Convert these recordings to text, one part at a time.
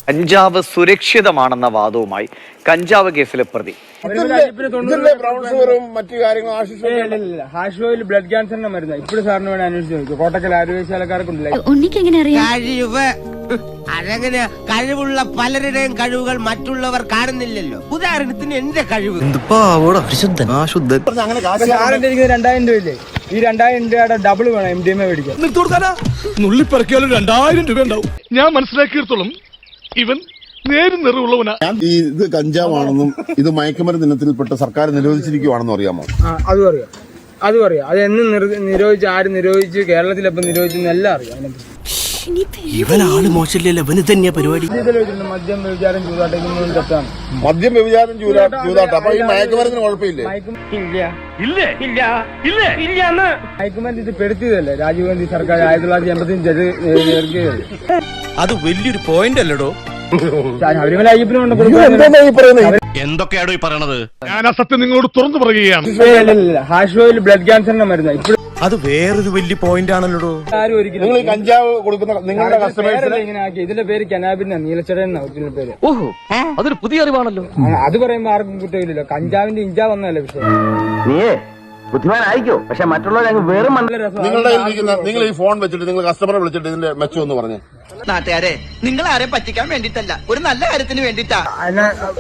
കഞ്ചാവ് സുരക്ഷിതമാണെന്ന വാദവുമായി കഞ്ചാവ് കേസിലെ പ്രതി. ഹാഷ് ഓയിൽ ബ്ലഡ് ക്യാൻസറിന്റെ മരുന്ന് ഇപ്പോഴും സാറിന് വേണം അന്വേഷിച്ച് നോക്കും. കോട്ടക്കൽ ആരോഗ്യശാലക്കാർക്കുണ്ടല്ലേ. അതങ്ങനെ കഴിവുള്ള പലരുടെയും കഴിവുകൾ മറ്റുള്ളവർ കാണുന്നില്ലല്ലോ. ഉദാഹരണത്തിന് എന്റെ കഴിവ് സാറിന്റെ 2000 രൂപയില്ലേ, ഈ 2000 രൂപയുടെ ഡബിൾ വേണം MDMA മേടിക്കാൻ. നുള്ളിപ്പറക്കിയാലും 2000 രൂപ ഉണ്ടാവും. ഞാൻ മനസ്സിലാക്കിയിടത്തോളം ഇവൻ നേരും നിറവുള്ളവനാ. ഇത് കഞ്ചാവാണെന്നും ഇത് മയക്കുമരുന്ന് ഇനത്തിൽപ്പെട്ട് സർക്കാർ നിരോധിച്ചിരിക്കുവാണെന്നും അറിയാമോ? അതും അറിയാം. അത് എന്ന് നിരോധിച്ച്, ആര് നിരോധിച്ച്, കേരളത്തിലെപ്പം നിരോധിച്ചെന്ന് എല്ലാം അറിയാം. ഇവനാള് മോശമില്ലല്ലോ, ഇവന് തന്നെയാ പരിപാടി. മദ്യം വ്യഭിചാരം ചൂതാട്ടം തെറ്റാണ്. മദ്യം വ്യഭിചാരം ചൂതാട്ടം. അപ്പൊ ഈ മയക്കുമരുന്നിന് കുഴപ്പമില്ലേ? മയക്കുമരുന്ന് ഇത് പെടുത്തിയതല്ലേ രാജീവ് ഗാന്ധി സർക്കാർ 1985 ഇറക്കിയത്. അത് വലിയൊരു പോയിന്റ് അല്ലടോ. ശബരിമല അയ്യപ്പനുണ്ട്. എന്തൊക്കെയാണോ ഈ പറയണത്? ഞാൻ ആ സത്യം നിങ്ങളോട് തുറന്നു പറയുകയാണ്. ഹാഷ് ഓയിൽ ബ്ലഡ് ക്യാൻസറിന്റെ മരുന്ന് ഇപ്പോഴും. അത് വേറൊരു വലിയ പോയിന്റ് ആണല്ലോ. ആരും ഒരിക്കലും നിങ്ങൾ ഈ കഞ്ചാവ് കൊടുക്കുന്ന നിങ്ങളുടെ കസ്റ്റമേഴ്സിനെ ഇങ്ങനെ ആക്കി. ഇതിന്റെ പേര് കനാബിന്റെ നീലച്ചടൻ ഒറിജിനൽ പേര്. ഓഹോ, അതൊരു പുതിയ അറിവാണല്ലോ. അത് പറയുമ്പോ ആർക്കും കുറ്റമില്ലല്ലോ. കഞ്ചാവിന്റെ ഇഞ്ച വന്നല്ലേ വിഷയം. ബുദ്ധിമാനായിക്കോ, പക്ഷെ മറ്റുള്ളവർ വേറെ നിങ്ങൾ ഈ ഫോൺ വെച്ചിട്ട് നിങ്ങൾ കസ്റ്റമറെ വിളിച്ചിട്ട് ഇതിന്റെ മെച്ചം എന്ന് പറഞ്ഞു. നാട്ടുകാരെ, നിങ്ങൾ ആരെ പറ്റിക്കാൻ വേണ്ടിട്ടല്ല, ഒരു നല്ല കാര്യത്തിന് വേണ്ടിട്ടാ.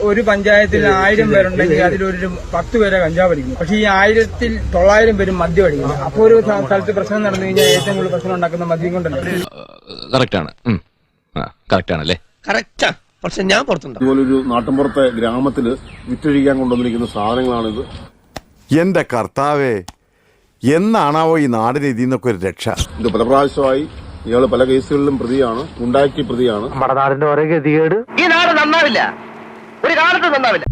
ഒരു പഞ്ചായത്തിൽ 1000 പേരുണ്ടെങ്കിൽ അതിലൊരു 10 പേരെ കഞ്ചാവ് അടിക്കുന്നു. പക്ഷെ ഈ 1900 പേരും മദ്യം അടിക്കുന്നു. അപ്പൊ ഒരു സ്ഥലത്ത് പ്രശ്നം നടന്നു കഴിഞ്ഞാൽ ഏറ്റവും കൂടുതൽ പ്രശ്നം ഉണ്ടാക്കുന്ന മദ്യം കൊണ്ടല്ലേ. കറക്റ്റാണല്ലേ? കറക്റ്റാ. പക്ഷെ ഞാൻ പുറത്തുണ്ട്. ഇതുപോലൊരു നാട്ടിൻപുറത്തെ ഗ്രാമത്തില് വിറ്റഴിക്കാൻ കൊണ്ടുവന്നിരിക്കുന്ന സാധനങ്ങളാണിത്. എന്റെ കർത്താവേ, എന്നാണാവോ ഈ നാടിന് ഇതിന്നൊക്കെ ഒരു രക്ഷ? ഇത് പല പ്രാവശ്യമായി ഇയാള് പല കേസുകളിലും പ്രതിയാണ്, ഉണ്ടാക്കി പ്രതിയാണ്. നമ്മുടെ നാടിന്റെ ഓരോ ഗതികേട്. ഈ നാട് നന്നാവില്ല, ഒരു കാലത്ത് നന്നാവില്ല.